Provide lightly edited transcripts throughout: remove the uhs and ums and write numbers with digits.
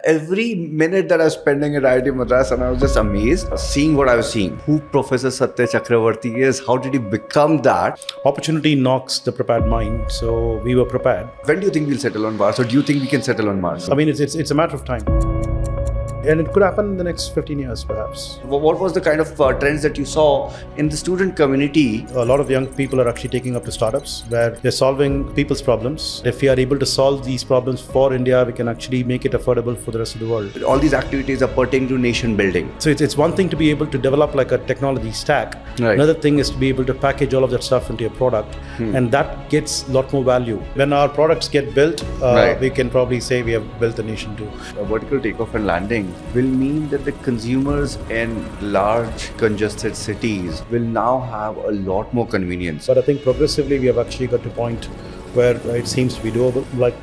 every minute that I was spending at IIT Madras, and I was just amazed seeing what I was seeing. Who Professor Satya Chakravarthy is, how did he become that? Opportunity knocks the prepared mind, so we were prepared. When do you think we'll settle on Mars, or do you think we can settle on Mars? I mean, it's a matter of time. And it could happen in the next 15 years, perhaps. What was the kind of trends that you saw in the student community? A lot of young people are actually taking up to startups where they're solving people's problems. If we are able to solve these problems for India, we can actually make it affordable for the rest of the world. All these activities are pertaining to nation building. So it's one thing to be able to develop like a technology stack. Right. Another thing is to be able to package all of that stuff into a product. And that gets a lot more value. When our products get built, we can probably say we have built the nation too. A vertical takeoff and landing will mean that the consumers in large congested cities will now have a lot more convenience. But I think progressively we have actually got to a point where it seems to be doable, like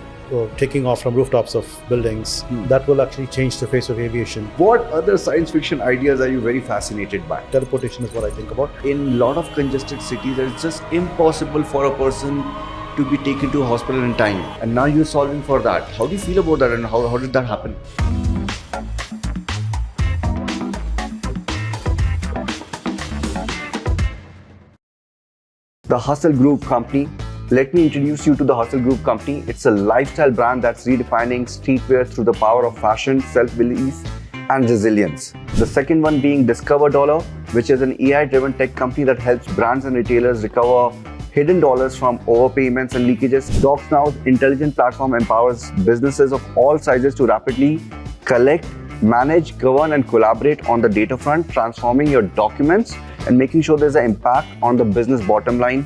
taking off from rooftops of buildings. That will actually change the face of aviation. What other science fiction ideas are you very fascinated by? Teleportation is what I think about. In a lot of congested cities, it's just impossible for a person to be taken to a hospital in time. And now you're solving for that. How do you feel about that, and how did that happen? The Hustle Group Company. Let me introduce you to the Hustle Group Company. It's a lifestyle brand that's redefining streetwear through the power of fashion, self-belief, and resilience. The second one being Discover Dollar, which is an AI-driven tech company that helps brands and retailers recover hidden dollars from overpayments and leakages. DocsNow's intelligent platform empowers businesses of all sizes to rapidly collect, manage, govern, and collaborate on the data front, transforming your documents and making sure there's an impact on the business bottom line,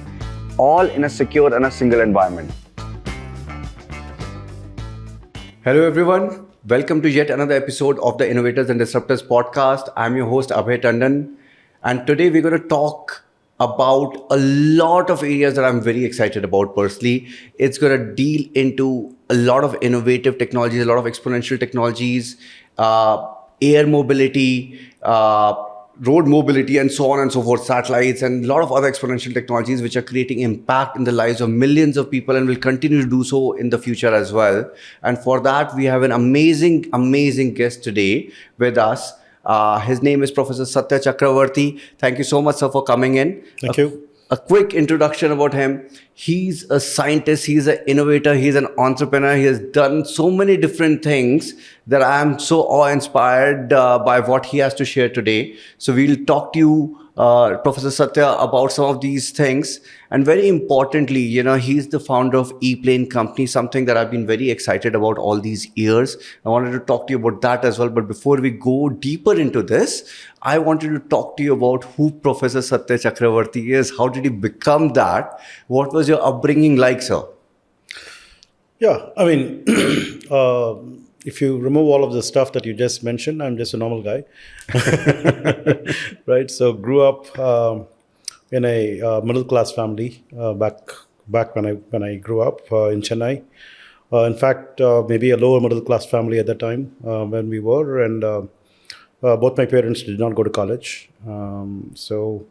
all in a secure and a single environment. Hello everyone, welcome to yet another episode of the Innovators and Disruptors Podcast. I'm your host Abhay Tandon, and today we're going to talk about a lot of areas that I'm very excited about personally. It's going to deal into a lot of innovative technologies, a lot of exponential technologies, air mobility, road mobility, and so on and so forth, satellites, and a lot of other exponential technologies which are creating impact in the lives of millions of people and will continue to do so in the future as well. And for that, we have an amazing guest today with us. His name is Professor Satya Chakravarthy. Thank you so much, sir, for coming in. Thank you. A quick introduction about him. He's a scientist, he's an innovator, he's an entrepreneur. He has done so many different things that I am so awe-inspired by what he has to share today. So we'll talk to you, Professor Satya, about some of these things. And very importantly, he's the founder of ePlane company, something that I've been very excited about all these years. I wanted to talk to you about that as well. But before we go deeper into this, I wanted to talk to you about who Professor Satya Chakravarthy is. How did he become that? What was your upbringing like, sir? Yeah, I mean, if you remove all of the stuff that you just mentioned, I'm just a normal guy. Right? So grew up in a middle-class family back when I grew up in Chennai. In fact, maybe a lower middle-class family at that time when we were, and both my parents did not go to college. So,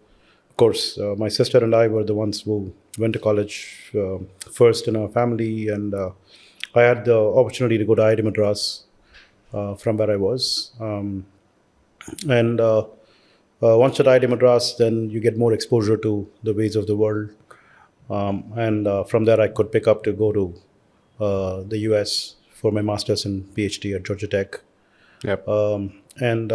of course, my sister and I were the ones who went to college first in our family, and I had the opportunity to go to IIT Madras from where I was. Once at IIT Madras, then you get more exposure to the ways of the world. From there, I could pick up to go to the US for my master's and PhD at Georgia Tech. Yep. And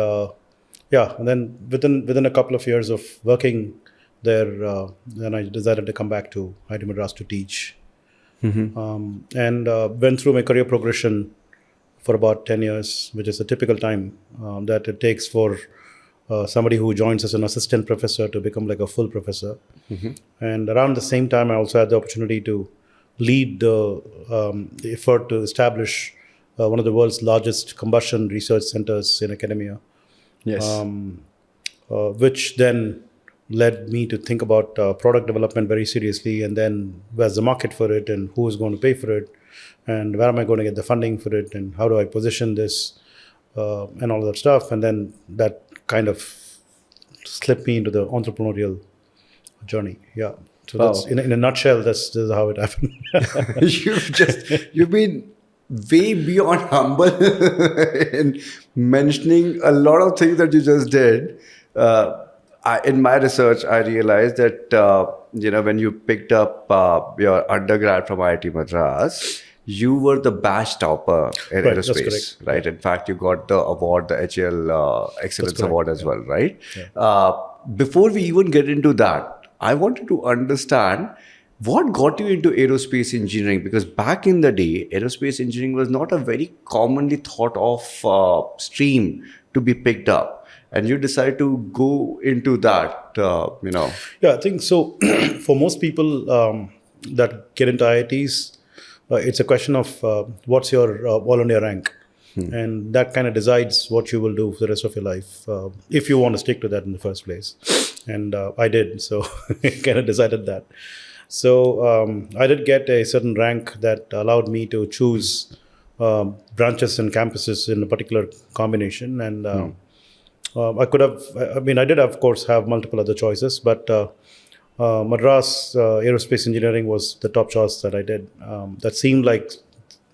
then within a couple of years of working there, then I decided to come back to IIT Madras to teach. Went through my career progression for about 10 years, which is a typical time that it takes for somebody who joins as an assistant professor to become like a full professor. And around the same time, I also had the opportunity to lead the effort to establish one of the world's largest combustion research centers in academia. Yes. Which then led me to think about product development very seriously, and then where's the market for it, and who is going to pay for it, and where am I going to get the funding for it, and how do I position this, and all that stuff. And then that kind of slipped me into the entrepreneurial journey. Yeah. So that's in a nutshell, this is how it happened. You've been way beyond humble in mentioning a lot of things that you just did. In my research, I realized that when you picked up your undergrad from IIT Madras, you were the batch topper in Right, that's aerospace, correct. right? In fact, you got the award, the HL Excellence correct, Award as yeah. well, right? Yeah. Before we even get into that, I wanted to understand what got you into aerospace engineering? Because back in the day, aerospace engineering was not a very commonly thought of stream to be picked up. And you decided to go into that. Yeah, I think so. For most people that get into IITs, it's a question of what's your all-India rank, and that kind of decides what you will do for the rest of your life if you want to stick to that in the first place. And I did, so I kind of decided that. So I did get a certain rank that allowed me to choose branches and campuses in a particular combination, and I could have. I mean, I did, of course, have multiple other choices, but Madras Aerospace Engineering was the top choice that I did. That seemed like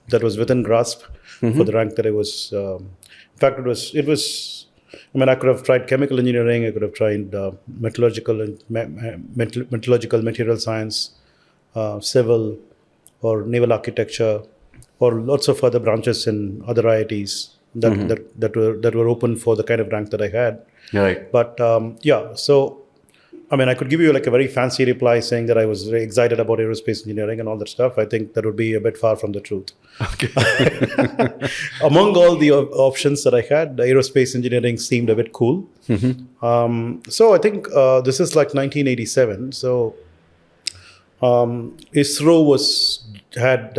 that was within grasp for the rank that I was. In fact, it was. It was. I mean, I could have tried chemical engineering. I could have tried metallurgical and metallurgical material science, civil, or naval architecture, or lots of other branches in other IITs that were open for the kind of rank that I had. Right. But yeah, so I mean, I could give you like a very fancy reply saying that I was very excited about aerospace engineering and all that stuff. I think that would be a bit far from the truth. Okay. Among all the options that I had, the aerospace engineering seemed a bit cool. So I think this is like 1987. So ISRO had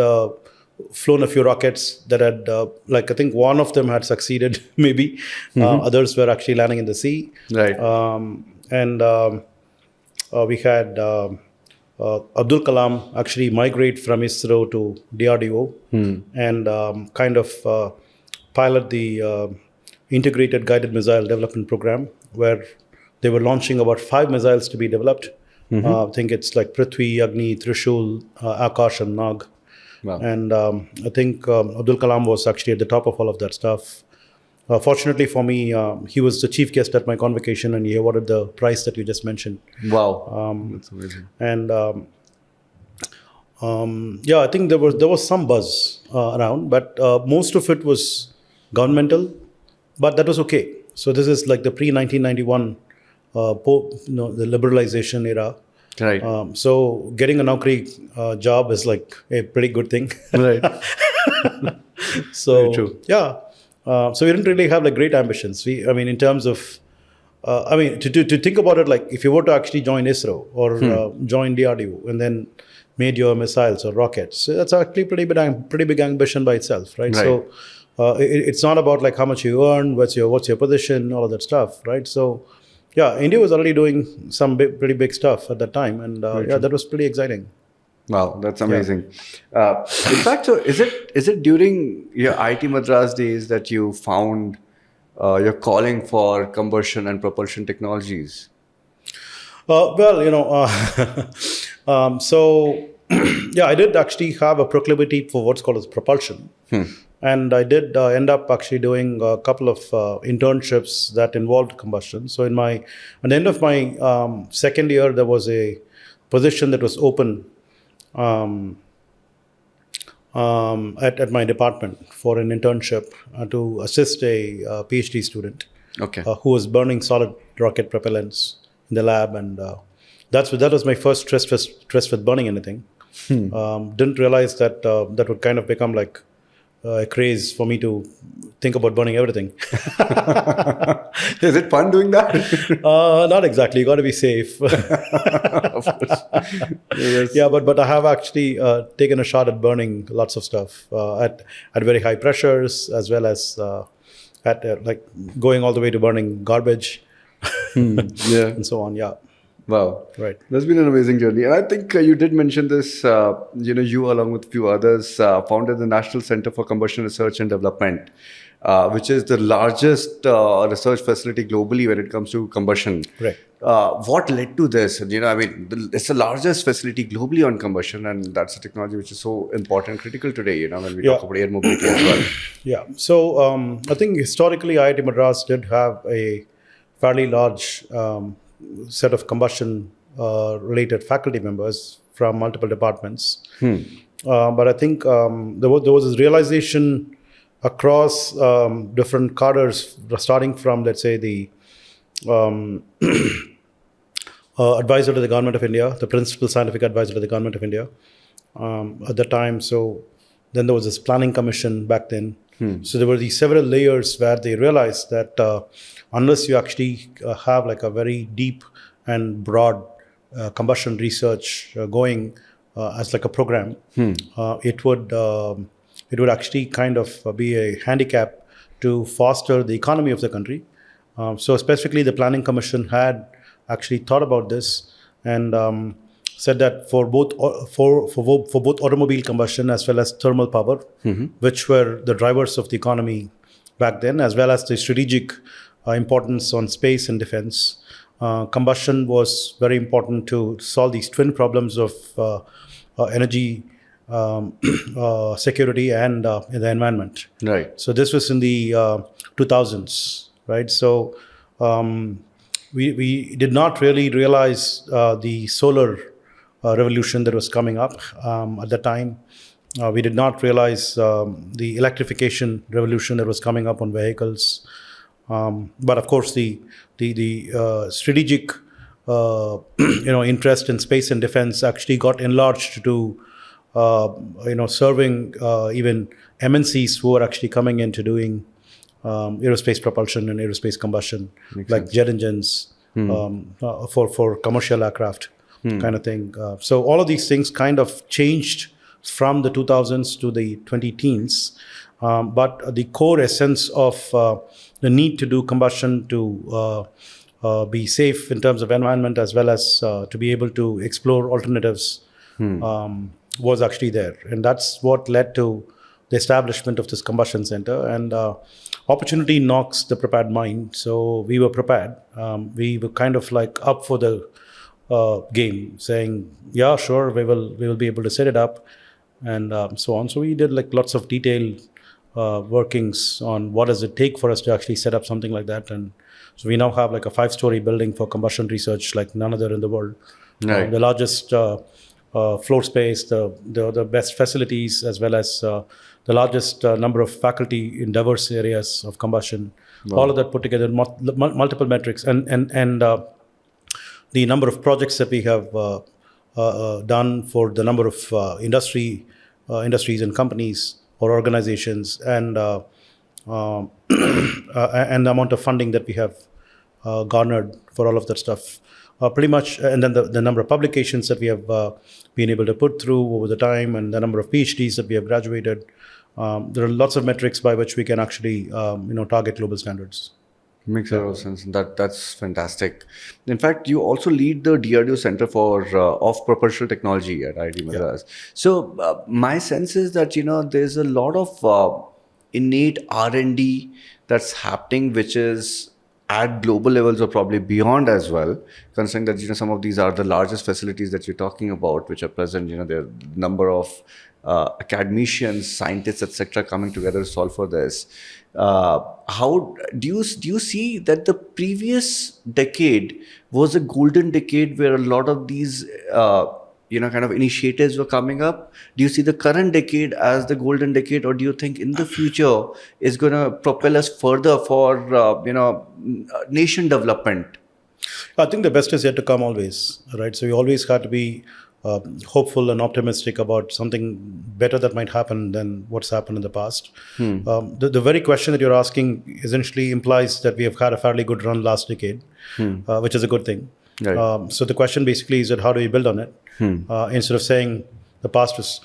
flown a few rockets that had, like I think one of them had succeeded, maybe. Others were actually landing in the sea. Right. And we had Abdul Kalam actually migrate from ISRO to DRDO and kind of pilot the Integrated Guided Missile Development Program, where they were launching about 5 missiles to be developed. I think it's like Prithvi, Agni, Trishul, Akash, and Nag. Wow. And I think Abdul Kalam was actually at the top of all of that stuff. Fortunately for me, he was the chief guest at my convocation, and he awarded the prize that you just mentioned. Wow. That's amazing. And yeah, I think there was some buzz around, but most of it was governmental. But that was okay. So this is like the pre-1991, the liberalization era. Right. So getting a Naukri job is like a pretty good thing. Right. So Very true. yeah, so we didn't really have like great ambitions. I mean, in terms of, I mean, to think about it, like if you were to actually join ISRO or join DRDO and then made your missiles or rockets, so that's actually pretty big ambition by itself, right? So it's not about like how much you earn, what's your position, all of that stuff, right? So yeah, India was already doing some pretty big stuff at that time, and yeah, that was pretty exciting. Wow, that's amazing. In fact, so is it during your IIT Madras days that you found your calling for combustion and propulsion technologies? Well, so yeah, I did actually have a proclivity for what's called as propulsion. And I did end up actually doing a couple of internships that involved combustion. So at the end of my second year, there was a position that was open at my department for an internship to assist a PhD student who was burning solid rocket propellants in the lab. And that was my first stress with burning anything. Didn't realize that that would kind of become like a craze for me to think about burning everything. Is it fun doing that? Not exactly. You got to be safe. Of course. Yes. Yeah, but I have actually taken a shot at burning lots of stuff at very high pressures, as well as at like going all the way to burning garbage, Yeah. and so on. Yeah. Wow. Right. That's been an amazing journey. And I think you did mention this, you along with a few others founded the National Center for Combustion Research and Development. which is the largest research facility globally when it comes to combustion. Right. What led to this? It's the largest facility globally on combustion, and that's a technology which is so important, critical today. When we talk about air mobility as well. Yeah. So I think historically, IIT Madras did have a fairly large set of combustion related faculty members from multiple departments. But I think there was this realization across different cadres, starting from, let's say, the advisor to the government of India, the principal scientific advisor to the government of India at the time. So then there was this planning commission back then. So there were these several layers where they realized that unless you actually have like a very deep and broad combustion research going as like a program, it would actually kind of be a handicap to foster the economy of the country. So specifically, the Planning Commission had actually thought about this and said that for both automobile combustion as well as thermal power, which were the drivers of the economy back then, as well as the strategic importance on space and defense, combustion was very important to solve these twin problems of energy security and in the environment. Right. So this was in the 2000s, right? So we did not really realize the solar revolution that was coming up at the time. We did not realize the electrification revolution that was coming up on vehicles. But of course, the strategic interest in space and defense actually got enlarged to serving even MNCs who are actually coming into doing aerospace propulsion and aerospace combustion, like jet engines for commercial aircraft kind of thing. So all of these things kind of changed from the 2000s to the 2010s. But the core essence of the need to do combustion to be safe in terms of environment as well as to be able to explore alternatives was actually there. And that's what led to the establishment of this combustion center. And opportunity knocks the prepared mind. So we were prepared. We were kind of like up for the game, saying, yeah, sure, we will be able to set it up and so on. So we did like lots of detailed workings on what does it take for us to actually set up something like that. And so we now have like a 5-story building for combustion research like none other in the world. Right. The largest floor space, the best facilities, as well as the largest number of faculty in diverse areas of combustion. Wow. All of that put together, multiple metrics, and the number of projects that we have done for the number of industries and companies or organizations, and the amount of funding that we have garnered for all of that stuff. Pretty much, and then the number of publications that we have been able to put through over the time, and the number of PhDs that we have graduated. There are lots of metrics by which we can actually, target global standards. Makes a lot of sense. That's fantastic. In fact, you also lead the DRDO Center for Off-Propulsion Technology at IIT Madras. Yeah. So my sense is that there's a lot of innate R&D that's happening, which is at global levels or probably beyond as well, considering that some of these are the largest facilities that you're talking about, which are present. There are a number of academicians, scientists, etc., coming together to solve for this. How do you see that the previous decade was a golden decade where a lot of these kind of initiatives were coming up? Do you see the current decade as the golden decade, or do you think in the future is going to propel us further for nation development? I think the best is yet to come always, right? So we always have to be hopeful and optimistic about something better that might happen than what's happened in the past. The very question that you're asking essentially implies that we have had a fairly good run last decade, which is a good thing. Right. So the question basically is that how do we build on it? Instead of saying the past was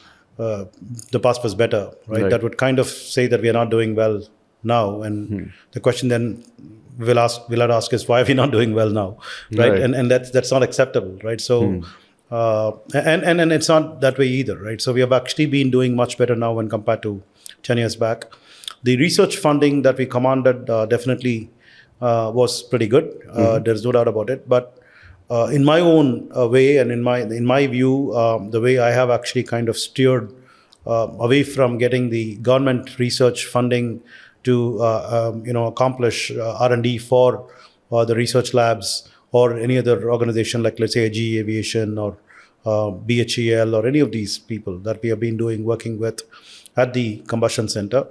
better, right? That would kind of say that we are not doing well now. And the question then we'll ask is, why are we not doing well now, right? And that's not acceptable, right? So and it's not that way either, right? So we have actually been doing much better now when compared to 10 years back. The research funding that we commanded definitely was pretty good. There's no doubt about it. But in my own way and in my view, the way I have actually kind of steered away from getting the government research funding to accomplish R&D for the research labs or any other organization like, let's say, GE Aviation or BHEL or any of these people that we have been working with at the combustion center.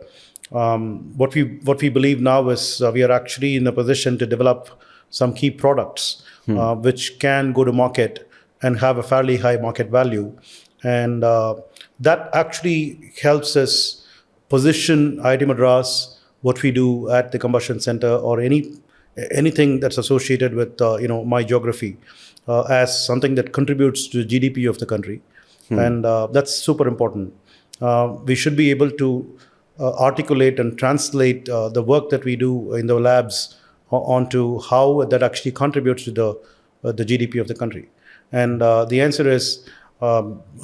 What we believe now is we are actually in a position to develop some key products which can go to market and have a fairly high market value, and that actually helps us position IIT Madras, what we do at the combustion center or anything that's associated with my geography as something that contributes to the GDP of the country, and that's super important. We should be able to articulate and translate the work that we do in the labs onto how that actually contributes to the GDP of the country. And the answer is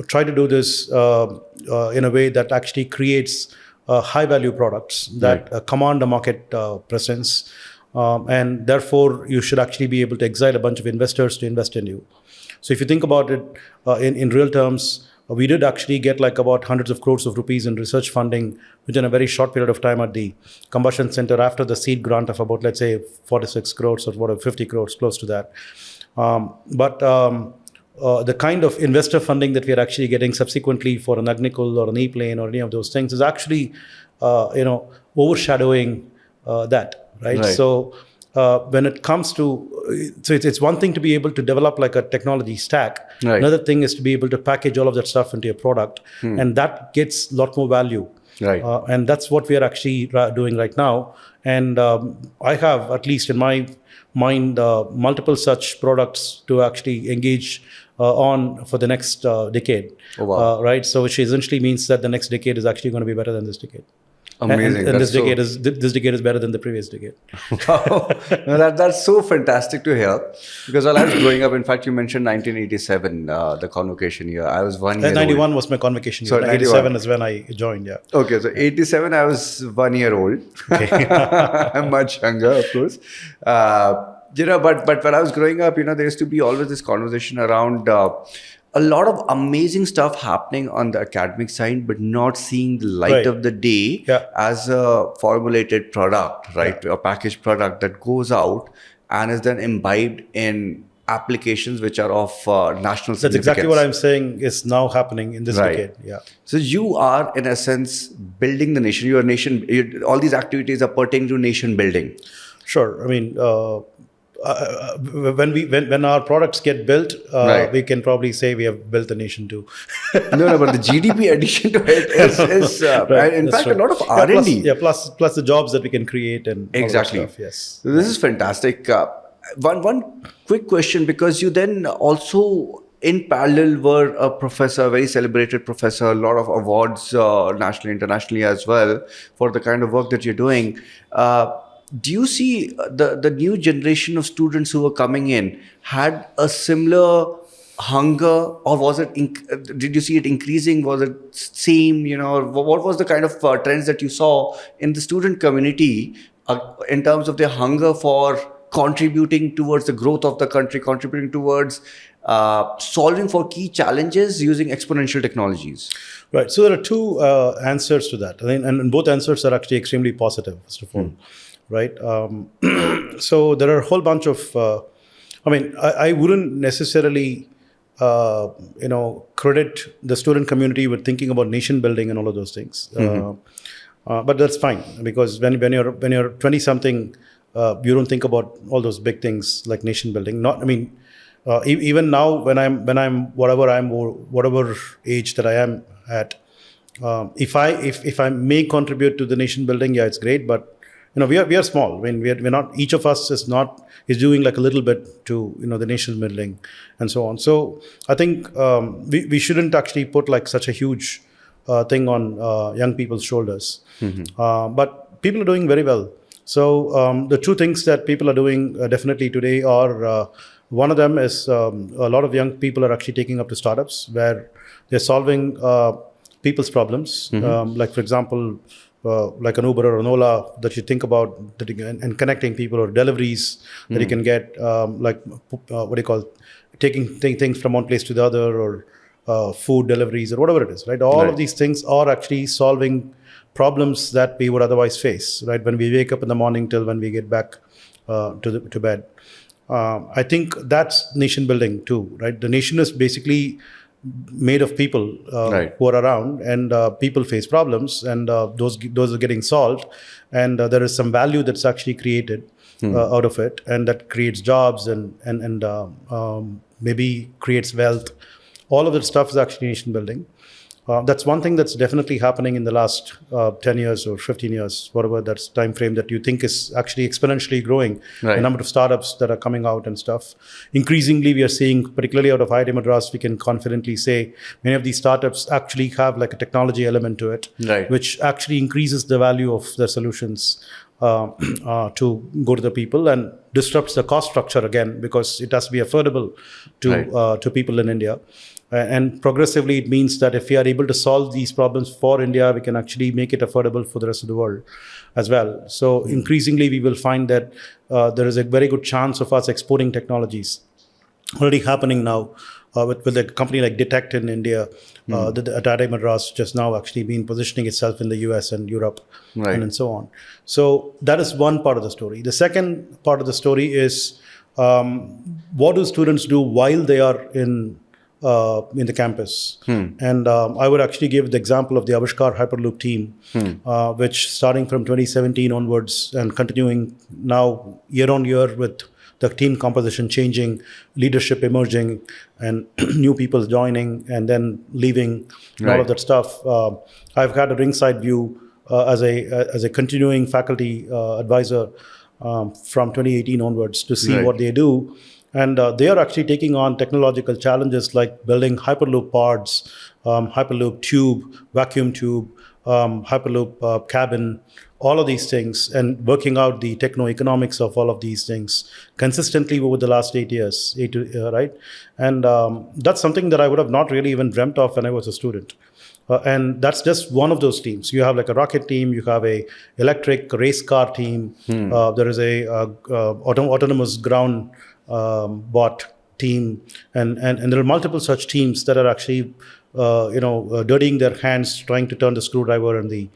try to do this in a way that actually creates high value products that command a market presence. And therefore, you should actually be able to excite a bunch of investors to invest in you. So if you think about it in real terms, we did actually get like about hundreds of crores of rupees in research funding within a very short period of time at the combustion center after the seed grant of about, let's say, 46 crores or whatever, 50 crores, close to that. But the kind of investor funding that we are actually getting subsequently for an AgniKul or an ePlane or any of those things is actually, overshadowing that, right? So when it comes to, so it's one thing to be able to develop like a technology stack. Right. Another thing is to be able to package all of that stuff into a product, and that gets a lot more value. Right. And that's what we are actually doing right now. And I have, at least in my mind, multiple such products to actually engage on for the next decade. Oh, wow. Right. So which essentially means that the next decade is actually going to be better than this decade. Amazing. And this decade is better than the previous decade. Wow. No, that's so fantastic to hear. Because while I was growing up, in fact, you mentioned 1987, the convocation year. I was 1 year 91 old. Was my convocation year. 87 is when I joined, yeah. Okay, so 87, I was 1 year old. Okay. I'm much younger, of course. But when I was growing up, there used to be always this conversation around a lot of amazing stuff happening on the academic side, but not seeing the light of the day as a formulated product, right? A packaged product that goes out and is then imbibed in applications which are of national significance. That's exactly what I'm saying is now happening in this decade. Yeah. So you are, in a sense, building the nation. All these activities are pertaining to nation building. Sure. I mean, when our products get built, we can probably say we have built the nation too. No, but the GDP addition to it is in fact, a lot of R&D. Plus the jobs that we can create and exactly. All that stuff, yes. So this is fantastic. One quick question, because you then also in parallel were a professor, a very celebrated professor, a lot of awards nationally, internationally as well for the kind of work that you're doing. Do you see the new generation of students who are coming in had a similar hunger, or was it? Did you see it increasing? Was it same? What was the kind of trends that you saw in the student community in terms of their hunger for contributing towards the growth of the country, contributing towards solving for key challenges using exponential technologies? Right. So there are two answers to that, and both answers are actually extremely positive. First of all. Right. So there are a whole bunch of, I wouldn't necessarily, credit the student community with thinking about nation building and all of those things. But that's fine, because when you're 20 something, you don't think about all those big things like nation building. Even now when I'm whatever age that I am at, if I may contribute to the nation building, it's great. But we are small. I mean, we're not. Each of us is doing like a little bit to the nation building and so on. So I think we shouldn't actually put like such a huge thing on young people's shoulders. But people are doing very well. So the two things that people are doing definitely today are one of them is a lot of young people are actually taking up to startups where they're solving people's problems. Like for example, like an Uber or an Ola that you think about that and connecting people, or deliveries that you can get, what do you call, taking things from one place to the other, or food deliveries or whatever it is, right? All of Right. these things are actually solving problems that we would otherwise face, right? When we wake up in the morning till when we get back to bed. I think that's nation building too, right? The nation is basically made of people Right. who are around, and people face problems, and those are getting solved, and there is some value that's actually created out of it, and that creates jobs and maybe creates wealth. All of that stuff is actually nation building. That's one thing that's definitely happening in the last 10 years or 15 years, whatever that's time frame that you think is actually exponentially growing. Right. The number of startups that are coming out and stuff. Increasingly, we are seeing, particularly out of IIT Madras, we can confidently say many of these startups actually have like a technology element to it, Right. which actually increases the value of their solutions to go to the people, and disrupts the cost structure again, because it has to be affordable to Right. to people in India. And progressively, it means that if we are able to solve these problems for India, we can actually make it affordable for the rest of the world as well. So increasingly, we will find that there is a very good chance of us exporting technologies already happening now. With a company like Detect in India, the IIT Madras just now actually been positioning itself in the US and Europe, Right. and so on. So that is one part of the story. The second part of the story is, what do students do while they are in the campus? And I would actually give the example of the AgniKul Hyperloop team, which starting from 2017 onwards and continuing now year on year with the team composition changing, leadership emerging, and new people joining and then leaving, and all Right. of that stuff. I've had a ringside view as a continuing faculty advisor from 2018 onwards to see Right. what they do. And they are actually taking on technological challenges like building Hyperloop pods, Hyperloop tube, vacuum tube, Hyperloop cabin, all of these things, and working out the techno-economics of all of these things consistently over the last 8 years, right? And that's something that I would have not really even dreamt of when I was a student. And that's just one of those teams. You have like a rocket team, you have a electric race car team, there is a autonomous ground bot team, and there are multiple such teams that are actually dirtying their hands trying to turn the screwdriver and the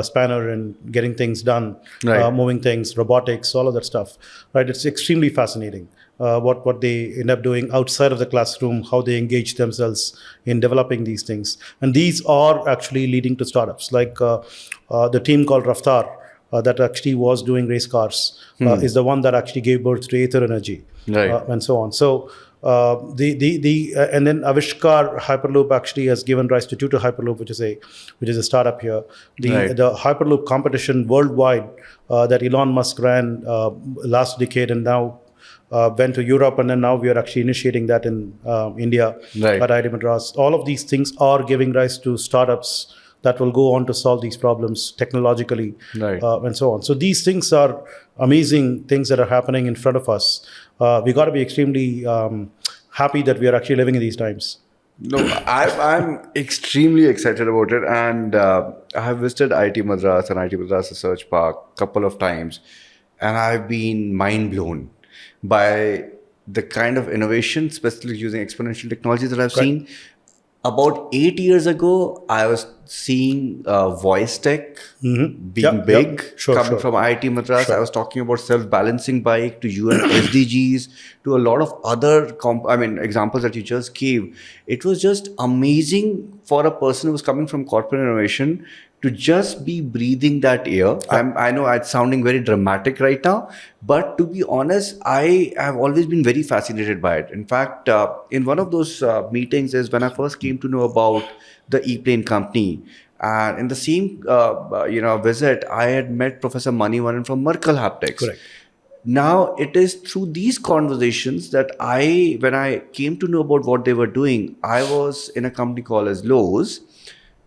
spanner and getting things done, Right. moving things, robotics, all of that stuff, right? It's extremely fascinating what they end up doing outside of the classroom, how they engage themselves in developing these things, and these are actually leading to startups like the team called Raftar, that actually was doing race cars, is the one that actually gave birth to TuTr Energy, Right. and so on. So and then AgniKul Hyperloop actually has given rise to TuTr Hyperloop, which is a startup here. Right. The Hyperloop competition worldwide that Elon Musk ran last decade, and now went to Europe, and then now we are actually initiating that in India, Right. at IIT Madras. All of these things are giving rise to startups that will go on to solve these problems technologically, Right. and so on. So these things are amazing things that are happening in front of us. We got to be extremely happy that we are actually living in these times. No, I'm extremely excited about it, and I have visited IIT Madras and IIT Madras Research Park a couple of times, and I've been mind blown by the kind of innovation, especially using exponential technology that I've seen. About 8 years ago, I was seeing voice tech being Yep, big, yep. Sure, coming sure. from IIT Madras. I was talking about self-balancing bike to UN SDGs to a lot of other examples that you just gave. It was just amazing for a person who was coming from corporate innovation to just be breathing that air. I know it's sounding very dramatic right now, but to be honest, I have always been very fascinated by it. In fact, in one of those meetings is when I first came to know about the ePlane company. And in the same visit, I had met Professor Manivanan from Merkel Haptics. Correct. Now it is through these conversations that when I came to know about what they were doing, I was in a company called as Lowe's,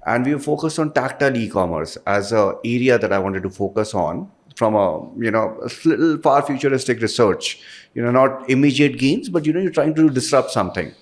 and we were focused on tactile e-commerce as an area that I wanted to focus on from a little far futuristic research. Not immediate gains, but you're trying to disrupt something.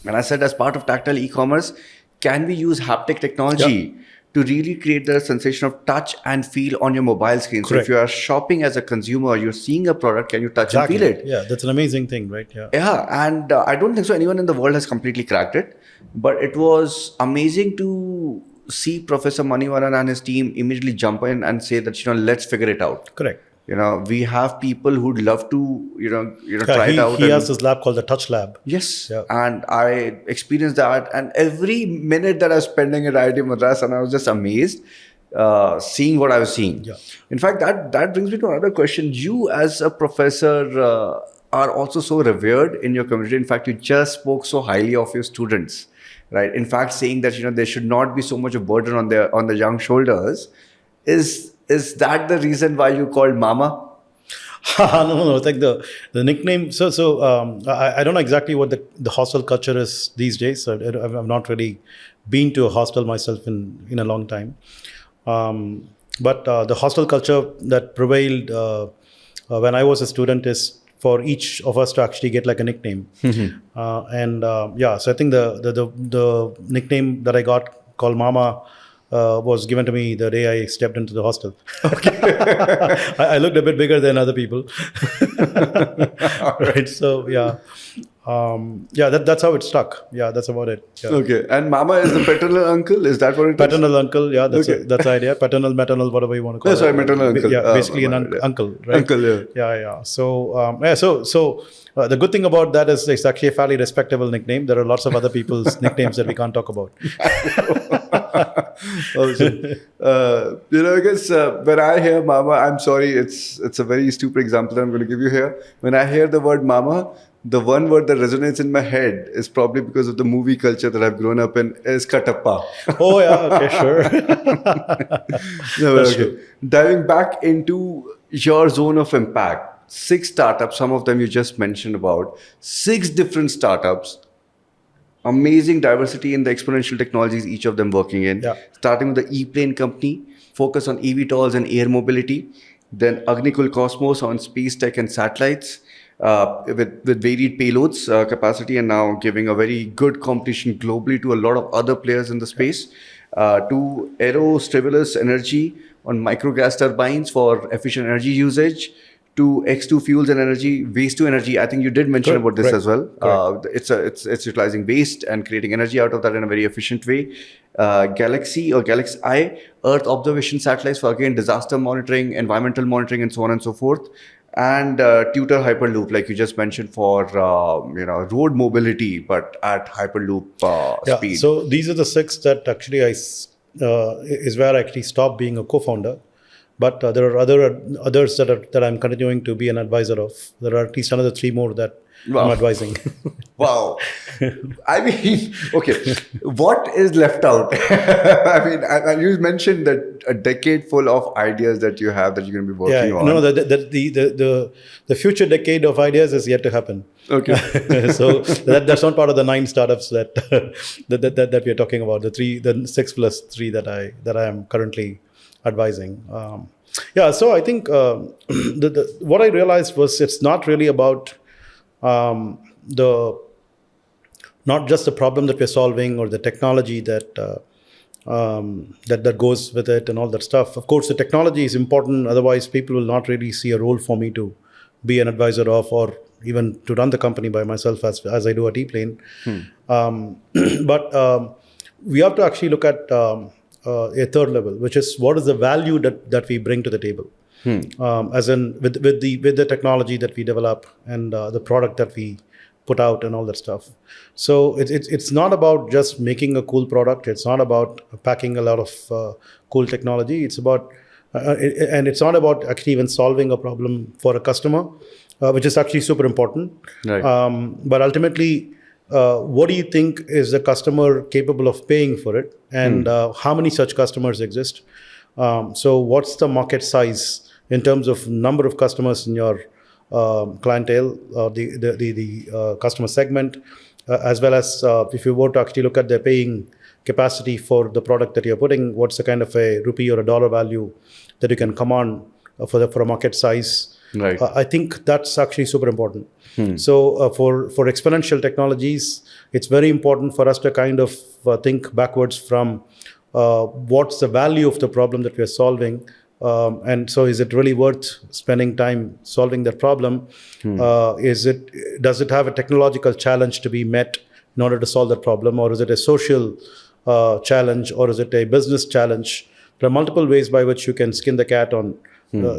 And I said, as part of tactile e-commerce, can we use haptic technology to really create the sensation of touch and feel on your mobile screen. So if Correct. you are shopping as a consumer, you're seeing a product, can you touch and feel it? Yeah, that's an amazing thing, right? Yeah. Yeah, and I don't think so anyone in the world has completely cracked it, but it was amazing to see Professor Manivaran and his team immediately jump in and say that, let's figure it out. Correct. We have people who'd love to, Yeah, try it out. he has this lab called the Touch Lab. Yes, Yeah. and I experienced that, and every minute that I was spending at IIT Madras, and I was just amazed seeing what I was seeing. Yeah. In fact, that brings me to another question. You, as a professor, are also so revered in your community. In fact, you just spoke so highly of your students, right? In fact, saying that there should not be so much of burden on the young shoulders. Is that the reason why you called Mama? No. It's like the nickname. I don't know exactly what the hostel culture is these days. I've not really been to a hostel myself in a long time. But the hostel culture that prevailed when I was a student is for each of us to actually get like a nickname. So I think the nickname that I got called Mama was given to me the day I stepped into the hostel. Okay. I looked a bit bigger than other people. Right. So that's how it stuck. Yeah, that's about it. Yeah. Okay. And Mama is the paternal uncle? Is that what it is? Paternal uncle, yeah, that's that's the idea. Paternal, maternal, whatever you want to call it. Sorry, maternal uncle. Yeah, basically an uncle, right? Uncle, yeah. Yeah. So the good thing about that is it's actually a fairly respectable nickname. There are lots of other people's nicknames that we can't talk about. Awesome. I guess when I hear Mama, I'm sorry, it's a very stupid example that I'm going to give you here. When I hear the word Mama, the one word that resonates in my head is probably because of the movie culture that I've grown up in is Katappa. Oh yeah, okay, sure. That's true. Diving back into your zone of impact, 6 startups, some of them you just mentioned about, 6 different startups, amazing diversity in the exponential technologies each of them working in. Yeah. Starting with the ePlane company, focus on eVTOLs and air mobility. Then AgniKul Cosmos on space tech and satellites. With varied payloads capacity, and now giving a very good competition globally to a lot of other players in the space. To Aerostrovilos Energy on microgas turbines for efficient energy usage. To X2 fuels and energy, waste to energy. I think you did mention about this as well. It's utilizing waste and creating energy out of that in a very efficient way. GalaxEye, Earth observation satellites for again disaster monitoring, environmental monitoring, and so on and so forth. And TuTr Hyperloop, like you just mentioned, for road mobility, but at Hyperloop speed. So these are the 6 that actually is where I actually stopped being a co-founder. But there are others that I'm continuing to be an advisor of. There are at least another 3 more that I'm advising. Wow. I mean, okay, what is left out? I mean, you mentioned that a decade full of ideas that you have that you're going to be working on. No, the future decade of ideas is yet to happen. Okay. So that's not part of the 9 startups that we are talking about. The 6 plus 3 that I am currently advising. So I think what I realized was it's not really about not just the problem that we're solving or the technology that goes with it and all that stuff. Of course, the technology is important. Otherwise, people will not really see a role for me to be an advisor of, or even to run the company by myself as I do at ePlane. But we have to actually look at a third level, which is what is the value that we bring to the table. As in with the technology that we develop and the product that we put out and all that stuff. So it's not about just making a cool product. It's not about packing a lot of cool technology. It's about and it's not about actually even solving a problem for a customer, which is actually super important. Right. But ultimately, what do you think is the customer capable of paying for it, and how many such customers exist? So what's the market size in terms of number of customers in your clientele, the customer segment, as well as if you were to actually look at the paying capacity for the product that you're putting, what's the kind of a rupee or a dollar value that you can command for a market size? Right. I think that's actually super important. So for exponential technologies, it's very important for us to kind of think backwards from what's the value of the problem that we are solving, and so is it really worth spending time solving that problem? Does it have a technological challenge to be met in order to solve that problem, or is it a social challenge, or is it a business challenge? There are multiple ways by which you can skin the cat on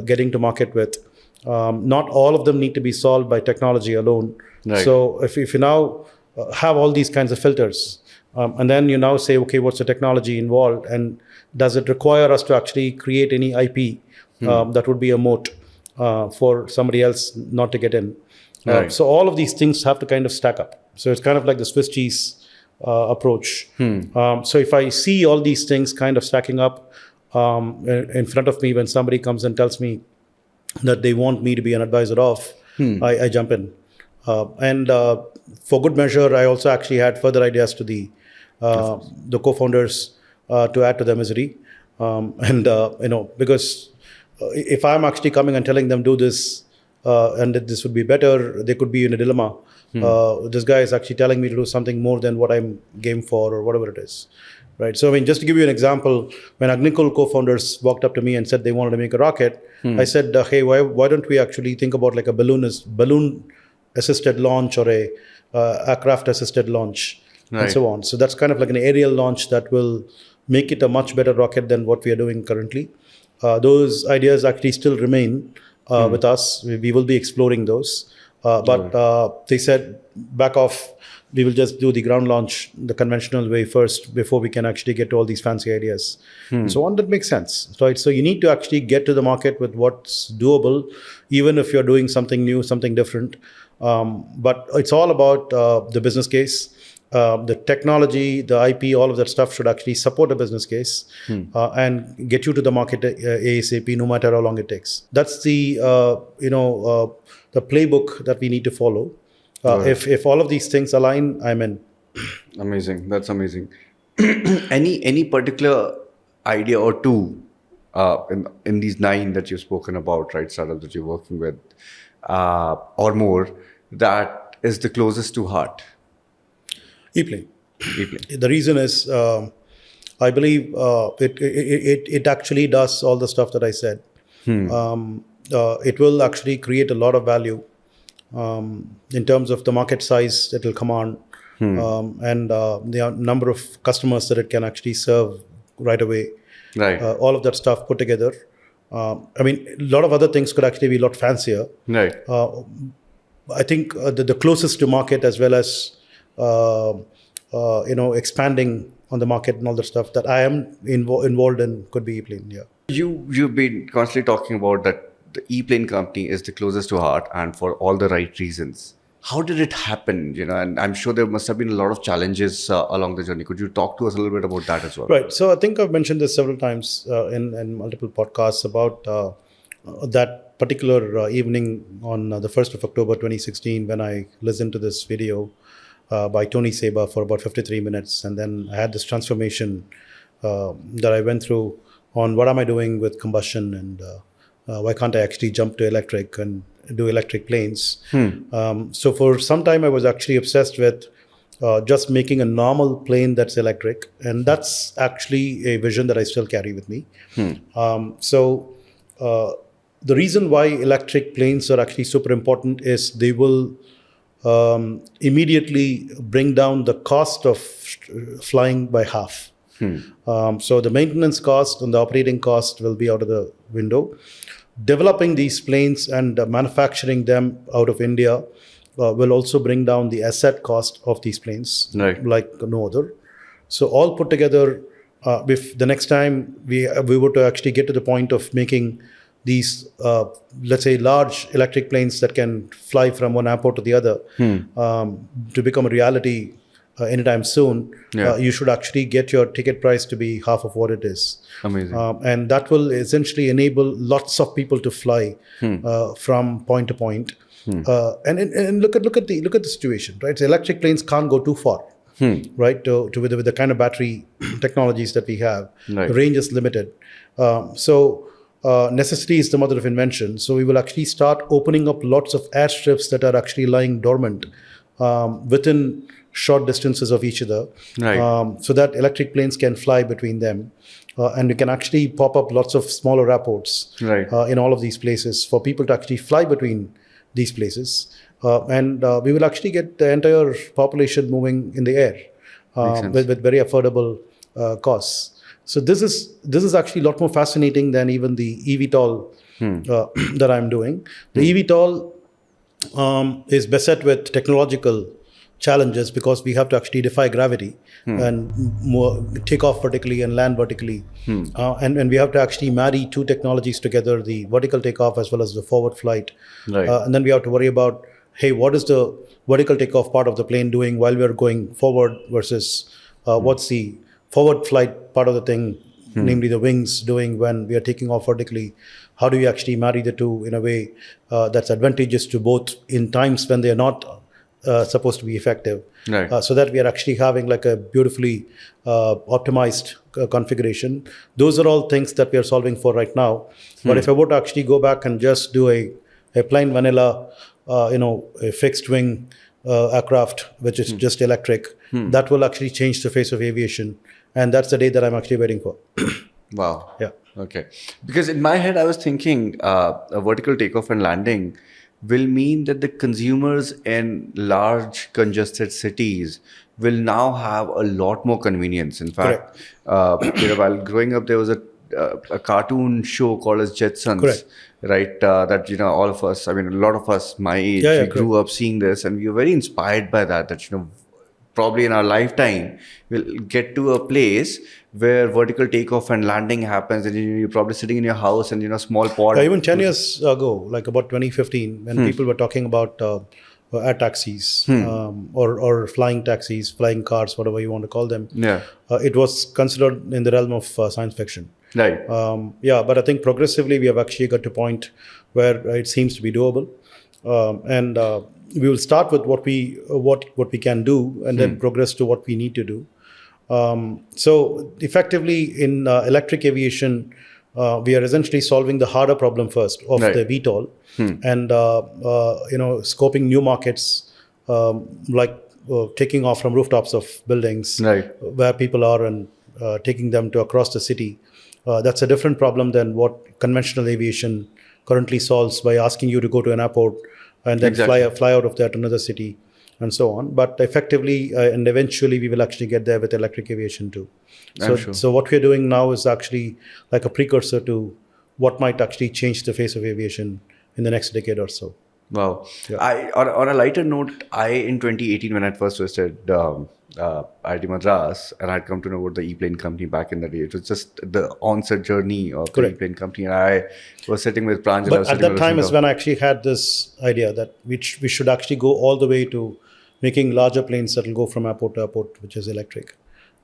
getting to market with. Not all of them need to be solved by technology alone. Right. So if you now have all these kinds of filters, and then you now say, okay, what's the technology involved, and does it require us to actually create any IP that would be a moat for somebody else not to get in? Right. So all of these things have to kind of stack up. So it's kind of like the Swiss cheese approach. So if I see all these things kind of stacking up in front of me when somebody comes and tells me that they want me to be an advisor of, I jump in. And for good measure, I also actually had further ideas to the co-founders to add to their misery. Because if I'm actually coming and telling them do this and that this would be better, they could be in a dilemma. This guy is actually telling me to do something more than what I'm game for or whatever it is. Right. So, I mean, just to give you an example, when AgniKul co-founders walked up to me and said they wanted to make a rocket, I said, hey, why don't we actually think about like a balloon-assisted launch or a aircraft-assisted launch, and so on. So that's kind of like an aerial launch that will make it a much better rocket than what we are doing currently. Those ideas actually still remain with us. We will be exploring those. But they said, back off. We will just do the ground launch the conventional way first before we can actually get to all these fancy ideas. And so on, that makes sense. Right? So you need to actually get to the market with what's doable, even if you're doing something new, something different. But it's all about the business case. The technology, the IP, all of that stuff should actually support a business case and get you to the market ASAP, no matter how long it takes. That's the the playbook that we need to follow. If all of these things align, I'm in. Amazing. That's amazing. Any particular idea or two in these 9 that you've spoken about, right, startups that you're working with, or more, that is the closest to heart? ePlane. The reason is, I believe it actually does all the stuff that I said. It will actually create a lot of value in terms of the market size it will command, and the number of customers that it can actually serve right away. Right. All of that stuff put together. I mean, a lot of other things could actually be a lot fancier. Right. I think the closest to market, as well as expanding on the market and all the stuff that I am involved in, could be ePlane. Yeah. You've been constantly talking about that the ePlane company is the closest to heart, and for all the right reasons. How did it happen? And I'm sure there must have been a lot of challenges along the journey. Could you talk to us a little bit about that as well? Right. So I think I've mentioned this several times in multiple podcasts about that particular evening on the 1st of October 2016, when I listened to this video by Tony Seba for about 53 minutes. And then I had this transformation that I went through on what am I doing with combustion, and why can't I actually jump to electric and do electric planes? So for some time, I was actually obsessed with just making a normal plane that's electric. And that's actually a vision that I still carry with me. So the reason why electric planes are actually super important is they will immediately bring down the cost of flying by half. So the maintenance cost and the operating cost will be out of the window. Developing these planes and manufacturing them out of India will also bring down the asset cost of these planes, like no other. So all put together, if the next time we were to actually get to the point of making these, let's say, large electric planes that can fly from one airport to the other, to become a reality anytime soon, you should actually get your ticket price to be half of what it is. Amazing. And that will essentially enable lots of people to fly from point to point. And look at the situation, right? So electric planes can't go too far, right? With the kind of battery technologies that we have, the range is limited. So necessity is the mother of invention. So we will actually start opening up lots of airstrips that are actually lying dormant within short distances of each other, Right. so that electric planes can fly between them. And we can actually pop up lots of smaller airports Right. in all of these places for people to actually fly between these places. And we will actually get the entire population moving in the air Makes sense. with very affordable costs. So this is actually a lot more fascinating than even the eVTOL that I'm doing. The eVTOL is beset with technological challenges because we have to actually defy gravity and take off vertically and land vertically. And we have to actually marry two technologies together, the vertical takeoff as well as the forward flight. Right. And then we have to worry about, hey, what is the vertical takeoff part of the plane doing while we're going forward versus what's the forward flight part of the thing, namely the wings, doing when we are taking off vertically. How do we actually marry the two in a way that's advantageous to both in times when they are not supposed to be effective, Right. so that we are actually having like a beautifully optimized configuration. Those are all things that we are solving for right now. But if I were to actually go back and just do a plain vanilla, a fixed wing aircraft, which is just electric, that will actually change the face of aviation. And that's the day that I'm actually waiting for. Wow. Yeah. Okay. Because in my head, I was thinking a vertical takeoff and landing will mean that the consumers in large congested cities will now have a lot more convenience. In fact, while growing up, there was a cartoon show called as Jetsons. Correct. Right, that all of us, I mean, a lot of us my age, Yeah, we grew correct. up seeing this, and we were very inspired by that. That probably in our lifetime we'll get to a place where vertical takeoff and landing happens, and you're probably sitting in your house and small pod. Even 10 years ago, like about 2015, when people were talking about air taxis or flying taxis, flying cars, whatever you want to call them, Yeah. it was considered in the realm of science fiction. Right. But I think progressively we have actually got to a point where it seems to be doable, and we will start with what we can do, and then progress to what we need to do. So effectively, in electric aviation, we are essentially solving the harder problem first of Right. the VTOL, and scoping new markets, like taking off from rooftops of buildings, Right. where people are, and taking them to across the city. That's a different problem than what conventional aviation currently solves by asking you to go to an airport and then Exactly. fly out of there to another city and so on. But effectively and eventually we will actually get there with electric aviation too. I'm sure. So what we're doing now is actually like a precursor to what might actually change the face of aviation in the next decade or so. Wow. Yeah. On a lighter note, in 2018, when I first visited IIT Madras, and I'd come to know about the ePlane company back in the day. It was just the onset journey of the Correct. ePlane company. And I was sitting with Pranjal. I But was at sitting that with time is Rashida. when I actually had this idea that we should actually go all the way to making larger planes that will go from airport to airport, which is electric.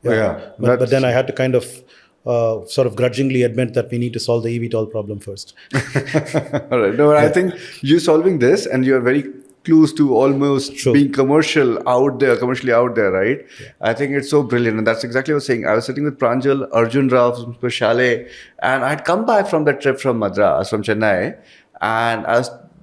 Yeah. But then I had to kind of sort of grudgingly admit that we need to solve the eVTOL problem first. All right. No, I think you're solving this, and you're very close to almost True. being commercially out there, right? Yeah. I think it's so brilliant, and that's exactly what I was saying. I was sitting with Pranjal, Arjun Rao from Chalet, and I'd come back from that trip from Madras, from Chennai, and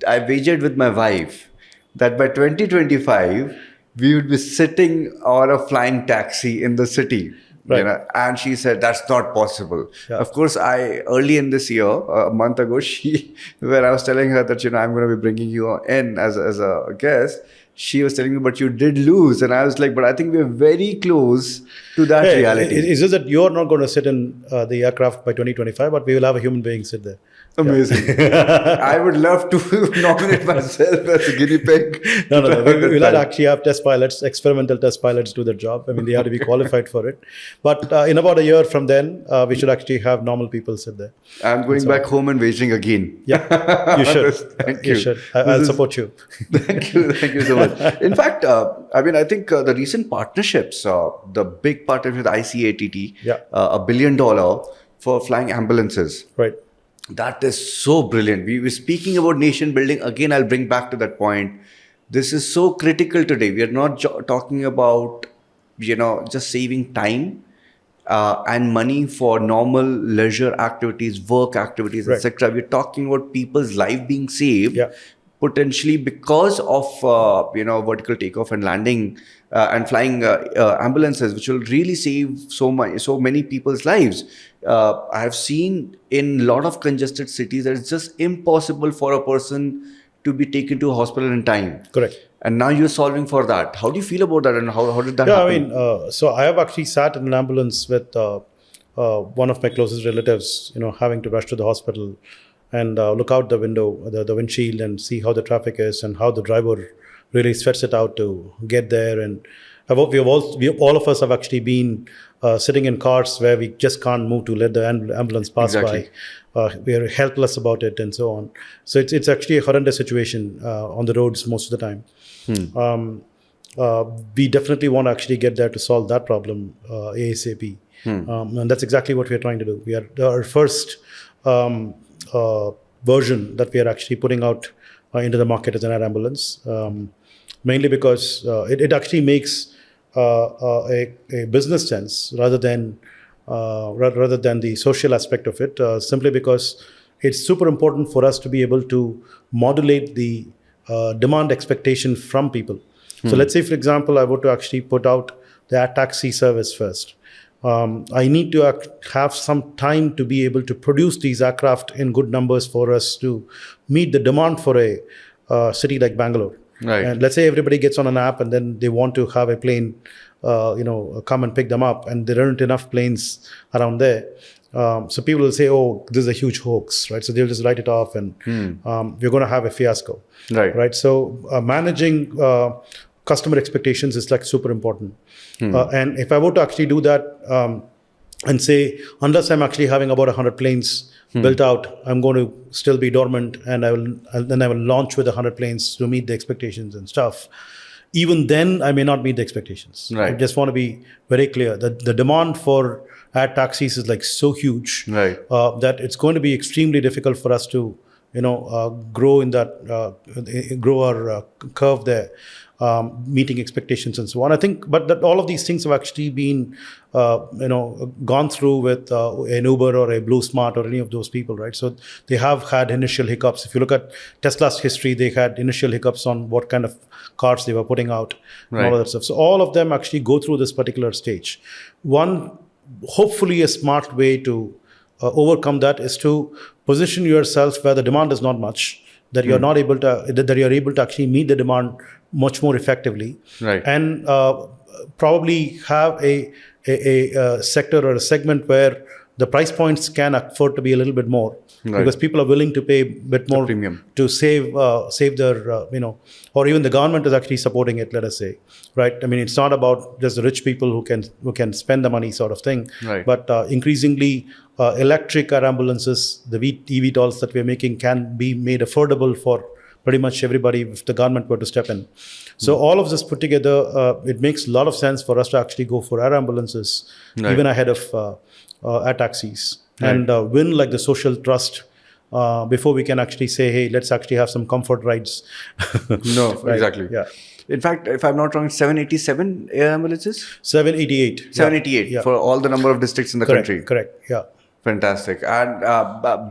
I wagered with my wife that by 2025 we would be sitting on a flying taxi in the city. Right. And she said that's not possible. Yeah. Of course, early in this year, a month ago, when I was telling her that I'm going to be bringing you in as a guest, she was telling me, but you did lose, and I was like, but I think we're very close to that reality. It's just that you're not going to sit in the aircraft by 2025, but we will have a human being sit there. Amazing. I would love to nominate myself as a guinea pig. No. We'll actually have test pilots, experimental test pilots do their job. I mean, they have to be qualified for it. But in about a year from then, we should actually have normal people sit there. I'm going back home and waging again. Yeah, you should. Thank you. You should. I'll support you. Thank you so much. In fact, I think the recent partnerships, the big partnership with ICATT, $1 billion for flying ambulances. Right. That is so brilliant. We were speaking about nation building. Again, I'll bring back to that point. This is so critical today. We are not talking about, just saving time and money for normal leisure activities, work activities, Right. etc. We're talking about people's life being saved potentially because of vertical takeoff and landing and flying ambulances, which will really save so many people's lives. I have seen in a lot of congested cities that it's just impossible for a person to be taken to a hospital in time. Correct. And now you're solving for that. How do you feel about that, and how did that happen? So I have actually sat in an ambulance with one of my closest relatives, having to rush to the hospital and look out the window, the windshield, and see how the traffic is and how the driver really sweats it out to get there. And all of us have actually been sitting in cars where we just can't move to let the ambulance pass by. We are helpless about it and so on. So it's actually a horrendous situation on the roads most of the time. We definitely want to actually get there to solve that problem ASAP. And that's exactly what we are trying to do. We are our first version that we are actually putting out into the market as an air ambulance, mainly because it actually makes a business sense rather than the social aspect of it, simply because it's super important for us to be able to modulate the demand expectation from people. So let's say, for example, I were to actually put out the air taxi service first. I need to have some time to be able to produce these aircraft in good numbers for us to meet the demand for a city like Bangalore. Right. And let's say everybody gets on an app and then they want to have a plane, come and pick them up, and there aren't enough planes around there. So people will say, "Oh, this is a huge hoax," right? So they'll just write it off, and we're going to have a fiasco, right? So managing customer expectations is like super important. And if I were to actually do that and say, unless I'm actually having about 100 planes built out, I'm going to still be dormant, and I will launch with 100 planes to meet the expectations and stuff. Even then, I may not meet the expectations. Right. I just want to be very clear that the demand for air taxis is like so huge, right, that it's going to be extremely difficult for us to, grow grow our curve there. Meeting expectations and so on. I think, but that all of these things have actually been, gone through with an Uber or a Blue Smart or any of those people, right? So they have had initial hiccups. If you look at Tesla's history, they had initial hiccups on what kind of cars they were putting out, and all of that stuff. So all of them actually go through this particular stage. One, hopefully, a smart way to overcome that is to position yourself where the demand is not much, that you're not able to, that you're able to actually meet the demand much more effectively, right, and probably have a sector or a segment where the price points can afford to be a little bit more, because people are willing to pay a bit more premium to save their, or even the government is actually supporting it, let us say, right? I mean, it's not about just the rich people who can spend the money sort of thing, right, but increasingly electric air ambulances, the eVTOLs that we're making, can be made affordable for pretty much everybody if the government were to step in. So all of this put together, it makes a lot of sense for us to actually go for air ambulances, even ahead of air taxis, and win like the social trust before we can actually say, hey, let's actually have some comfort rides. No, right? Exactly. Yeah. In fact, if I'm not wrong, 787 air ambulances? 788. 788 for all the number of districts in the country. Correct, yeah. Fantastic. And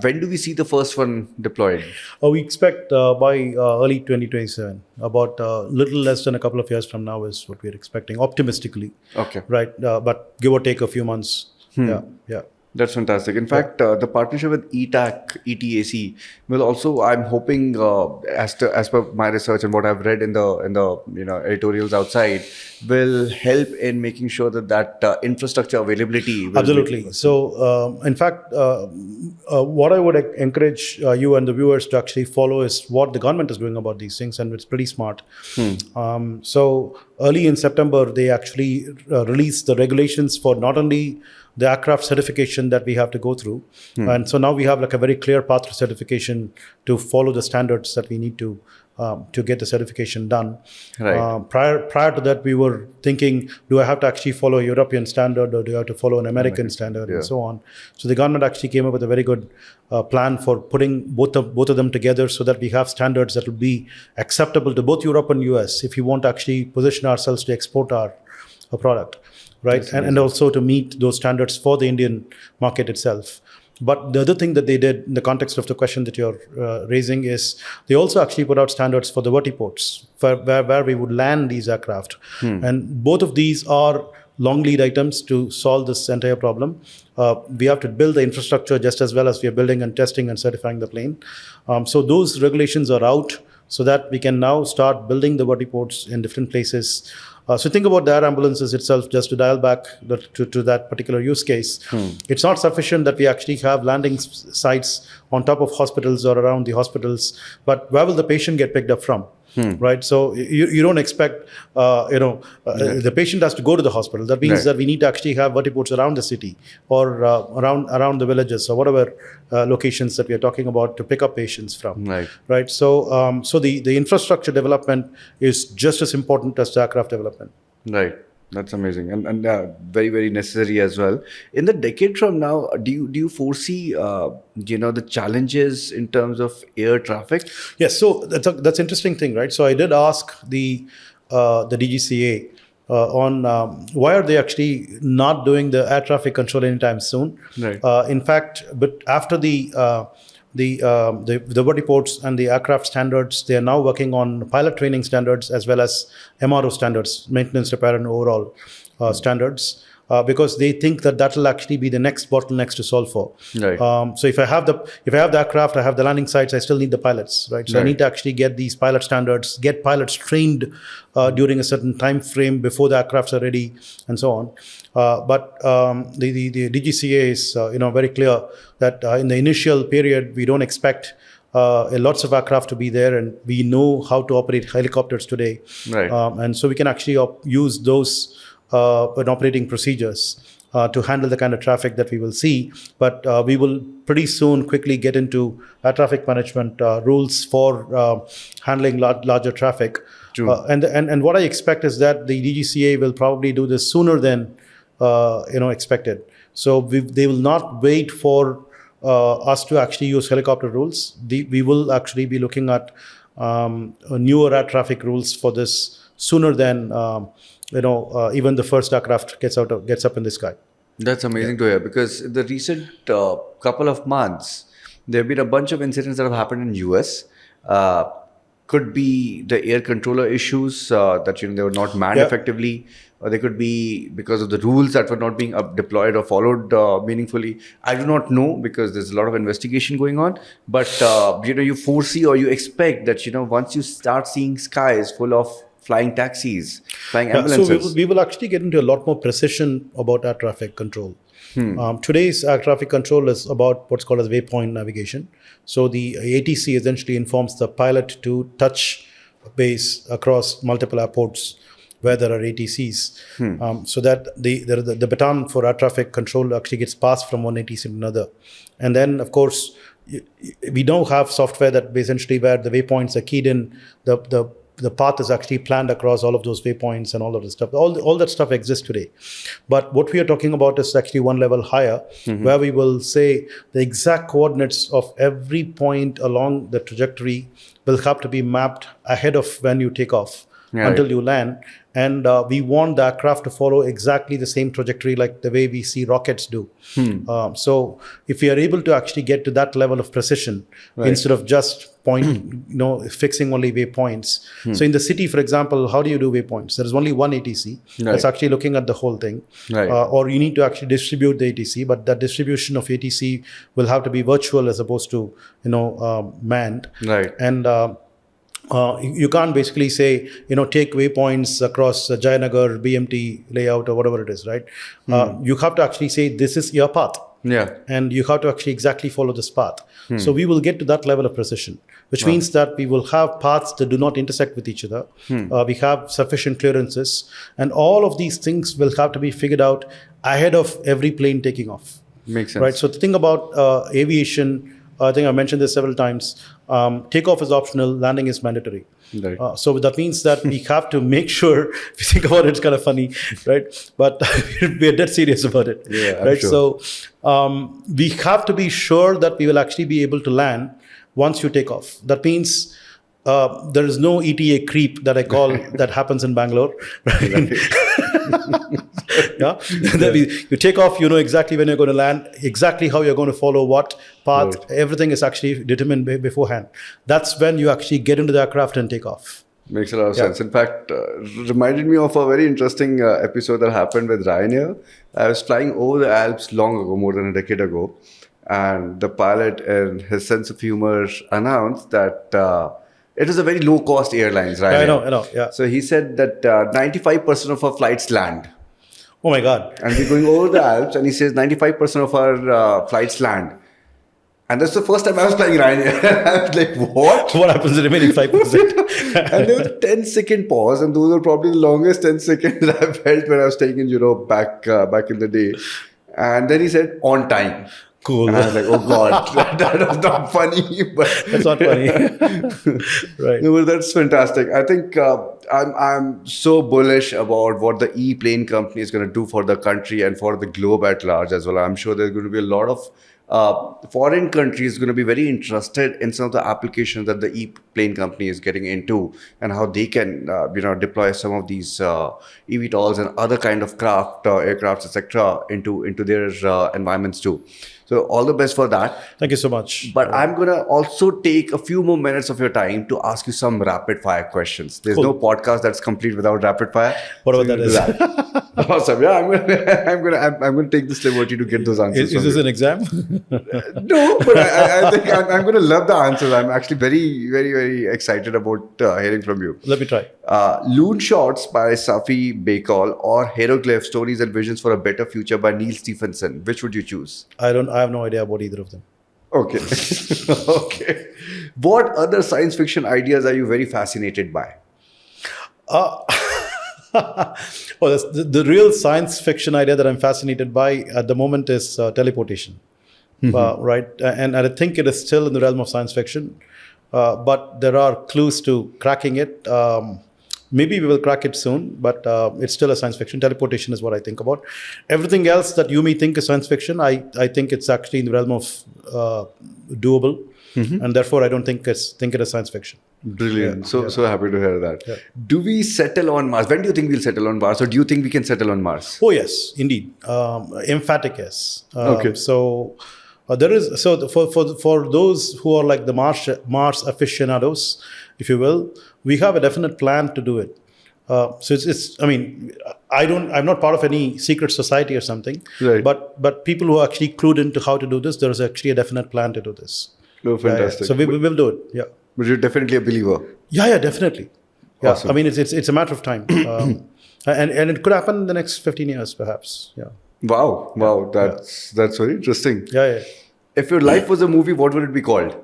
when do we see the first one deployed? We expect by early 2027. About a little less than a couple of years from now is what we're expecting, optimistically. Okay. Right, but give or take a few months. Yeah. That's fantastic. In fact, the partnership with ETAC will also, I'm hoping, as per my research and what I've read in the editorials outside, will help in making sure that infrastructure availability will absolutely. So, in fact, what I would encourage you and the viewers to actually follow is what the government is doing about these things, and it's pretty smart. So, early in September, they actually released the regulations for not only the aircraft certification that we have to go through. And so now we have like a very clear path to certification to follow the standards that we need to get the certification done. Right. Prior to that, we were thinking, do I have to actually follow a European standard, or do I have to follow an American standard, and so on. So the government actually came up with a very good plan for putting both of them together, so that we have standards that will be acceptable to both Europe and US if we want to actually position ourselves to export our product. Right, and also to meet those standards for the Indian market itself. But the other thing that they did in the context of the question that you're raising is they also actually put out standards for the vertiports where we would land these aircraft. And both of these are long lead items to solve this entire problem. We have to build the infrastructure just as well as we are building and testing and certifying the plane. So those regulations are out so that we can now start building the vertiports in different places. So think about the air ambulances itself, just to dial back to that particular use case. It's not sufficient that we actually have landing sites on top of hospitals or around the hospitals, but where will the patient get picked up from? Right, so you don't expect the patient has to go to the hospital. That means that we need to actually have vertiports around the city or around the villages or whatever locations that we are talking about to pick up patients from. Right. So the infrastructure development is just as important as the aircraft development. Right. That's amazing and very, very necessary as well. In the decade from now, do you foresee the challenges in terms of air traffic? Yes, so that's interesting thing, right? So I did ask the DGCA on why are they actually not doing the air traffic control anytime soon. Right. In fact, but after the vertiports and the aircraft standards, they are now working on pilot training standards as well as MRO standards, maintenance, repair, and overall standards, because they think that will actually be the next bottlenecks to solve for. Right. So if I have the aircraft, I have the landing sites, I still need the pilots, right? So I need to actually get these pilot standards, get pilots trained during a certain time frame before the aircrafts are ready, and so on. But the DGCA is very clear that in the initial period we don't expect lots of aircraft to be there, and we know how to operate helicopters today, right. And so we can actually use those operating procedures to handle the kind of traffic that we will see. But we will pretty soon quickly get into air traffic management rules for handling larger traffic. True. And what I expect is that the DGCA will probably do this sooner than expected. So they will not wait for us to actually use helicopter rules. We will actually be looking at newer air traffic rules for this sooner than even the first aircraft gets up in the sky. That's amazing to hear, because in the recent couple of months, there have been a bunch of incidents that have happened in US. Could be the air controller issues that they were not manned effectively, or they could be because of the rules that were not being deployed or followed meaningfully. I do not know, because there's a lot of investigation going on. But you foresee or you expect that once you start seeing skies full of flying taxis, flying ambulances. So we will actually get into a lot more precision about air traffic control. Today's air traffic control is about what's called as waypoint navigation. So the ATC essentially informs the pilot to touch base across multiple airports where there are ATCs, so that the baton for air traffic control actually gets passed from one ATC to another. And then, of course, we now have software that essentially where the waypoints are keyed in, the path is actually planned across all of those waypoints and all of the stuff. All that stuff exists today. But what we are talking about is actually one level higher, where we will say the exact coordinates of every point along the trajectory will have to be mapped ahead of when you take off until you land. And we want the aircraft to follow exactly the same trajectory like the way we see rockets do. So if we are able to actually get to that level of precision, instead of just fixing only waypoints. So in the city, for example, how do you do waypoints? There is only one ATC that's actually looking at the whole thing. Or you need to actually distribute the ATC, but that distribution of ATC will have to be virtual as opposed to manned. And you can't basically say, take waypoints across Jayanagar, BMT layout or whatever it is, right? You have to actually say, this is your path. And you have to actually exactly follow this path. So we will get to that level of precision, which means that we will have paths that do not intersect with each other. We have sufficient clearances, and all of these things will have to be figured out ahead of every plane taking off. Makes sense. Right. So the thing about aviation, I think I mentioned this several times, takeoff is optional, landing is mandatory. So that means that we have to make sure, if you think about it, it's kind of funny, right? But we're dead serious about it. Right. Sure. So we have to be sure that we will actually be able to land once you take off. That means there is no ETA creep that I call that happens in Bangalore. Right? Yeah, you take off, you know exactly when you're going to land, exactly how you're going to follow what path. Right. Everything is actually determined beforehand. That's when you actually get into the aircraft and take off. Makes a lot of Yeah. sense. In fact, reminded me of a very interesting episode that happened with Ryanair. I was flying over the Alps long ago, more than a decade ago, and the pilot, in his sense of humor, announced that it was a very low-cost airlines, Ryanair. I know. Yeah. So he said that 95% of our flights land. Oh my God. And we're going over the Alps, and he says 95% of our flights land. And that's the first time I was flying Ryanair. I was like, what? What happens to the remaining 5%? And there was a 10-second pause, and those were probably the longest 10 seconds I felt when I was staying in Europe back in the day. And then he said, on time. Cool. And I was like, oh God, that was not funny. But That's not funny. Right. no, but that's fantastic. I think I'm so bullish about what the ePlane company is going to do for the country and for the globe at large as well. I'm sure there's going to be a lot of foreign countries going to be very interested in some of the applications that the ePlane company is getting into, and how they can deploy some of these eVTOLs and other kind of aircrafts, etc. into their environments too. So all the best for that. Thank you so much. But I'm going to also take a few more minutes of your time to ask you some rapid fire questions. There's Cool. no podcast that's complete without rapid fire. Whatever So that we'll is. do that. Awesome. Yeah, I'm going to take this liberty to get those answers. Is from this you. an exam? No, but I think I'm going to love the answers. I'm actually very, very, very excited about hearing from you. Let me try. Loon Shots by Safi Bakal or Hieroglyph Stories and Visions for a Better Future by Neil Stephenson. Which would you choose? I have no idea about either of them. Okay. Okay. What other science fiction ideas are you very fascinated by? Well, the real science fiction idea that I'm fascinated by at the moment is teleportation. Right? And I think it is still in the realm of science fiction. But there are clues to cracking it. Maybe we will crack it soon, but it's still a science fiction. Teleportation is what I think about. Everything else that you may think is science fiction, I think it's actually in the realm of doable, and therefore I don't think it is science fiction. Brilliant. So happy to hear that. Yeah. Do we settle on Mars? When do you think we'll settle on Mars, or do you think we can settle on Mars? Oh yes, indeed. Emphatic yes. Okay. So there is for those who are like the Mars aficionados, if you will, we have a definite plan to do it. So it's I mean, I'm not part of any secret society or something. Right. But people who are actually clued into how to do this, there is actually a definite plan to do this. Oh, Yeah, yeah. fantastic. So we will do it. Yeah. But you're definitely a believer. Yeah, definitely. Yeah. Awesome. I mean, it's a matter of time, and it could happen in the next 15 years, perhaps. Yeah. Wow. That's very interesting. Yeah. If your life was a movie, what would it be called?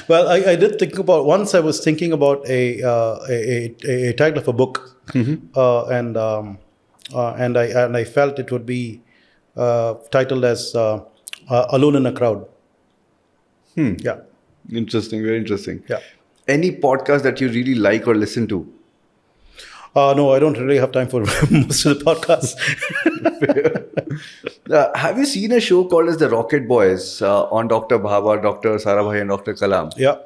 Well, I did think about once. I was thinking about a title of a book, and I felt it would be titled as "Alone in a Crowd." Yeah. Interesting. Very interesting. Yeah. Any podcast that you really like or listen to? No, I don't really have time for most of the podcasts. Have you seen a show called as The Rocket Boys on Dr. Bhabha, Dr. Sarabhai, and Dr. Kalam? Yeah.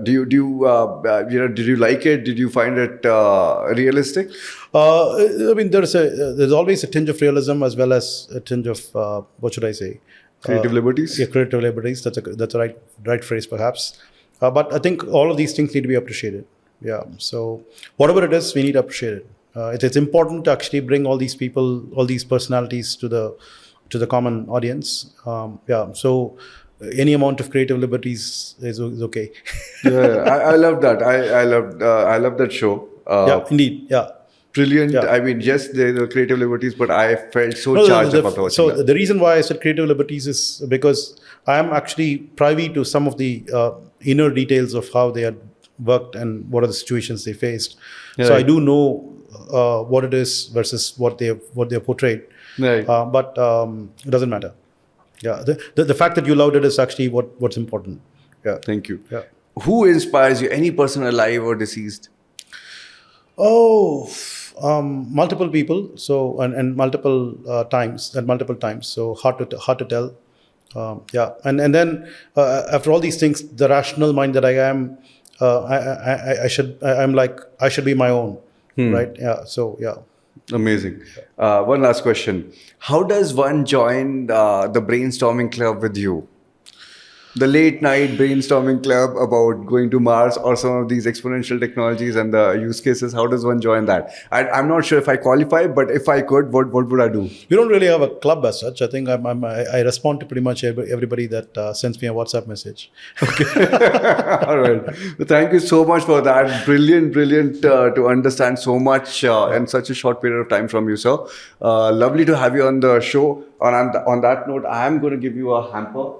Did you like it? Did you find it realistic? I mean, there's always a tinge of realism as well as a tinge of what should I say? Creative liberties? Yeah, creative liberties. That's a right phrase, perhaps. But I think all of these things need to be appreciated. Yeah. So whatever it is, we need to appreciate it. It's important to actually bring all these people, all these personalities to the common audience. Yeah. So any amount of creative liberties is okay. I love that. I love that show. Yeah. Indeed. Yeah. Brilliant. Yeah. I mean, yes, there are creative liberties, but I felt so No, charged about watching so that. the reason why I said creative liberties is because I am actually privy to some of the inner details of how they had worked and what are the situations they faced. Yeah, so right. I do know what it is versus what they have portrayed. Right. But it doesn't matter. Yeah. The fact that you loved it is actually what's important. Yeah. Thank you. Yeah. Who inspires you? Any person alive or deceased? Oh, multiple people. So and multiple times at multiple times. So hard to tell. Yeah, and then after all these things, the rational mind that I am, I should be my own. right? Yeah. So yeah. Amazing. One last question. How does one join the brainstorming club with you? The late night brainstorming club about going to Mars or some of these exponential technologies and the use cases. How does one join that? I'm not sure if I qualify, but if I could, what would I do? We don't really have a club as such. I think I respond to pretty much everybody that sends me a WhatsApp message. All right. Thank you so much for that. Brilliant to understand so much in such a short period of time from you, sir. Lovely to have you on the show. On that note, I am going to give you a hamper.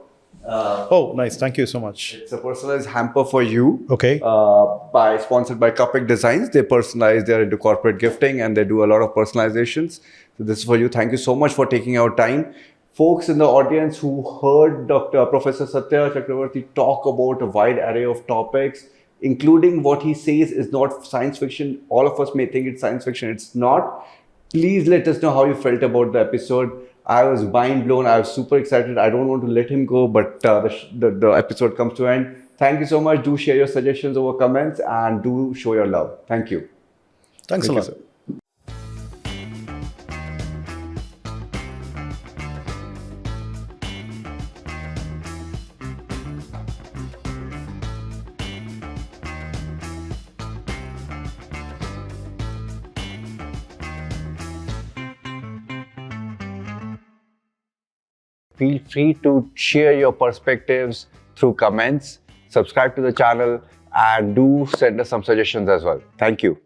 Oh, nice. Thank you so much. It's a personalized hamper for you. Okay. Sponsored by Cupcake Designs. They personalize, they're into corporate gifting and they do a lot of personalizations. So this is for you. Thank you so much for taking our time. Folks in the audience who heard Professor Satya Chakravarthy talk about a wide array of topics, including what he says is not science fiction. All of us may think it's science fiction. It's not. Please let us know how you felt about the episode. I was mind blown. I was super excited. I don't want to let him go, but the episode comes to an end. Thank you so much. Do share your suggestions over comments and do show your love. Thank you. Thanks a lot. Sir. Feel free to share your perspectives through comments, subscribe to the channel, and do send us some suggestions as well. Thank you.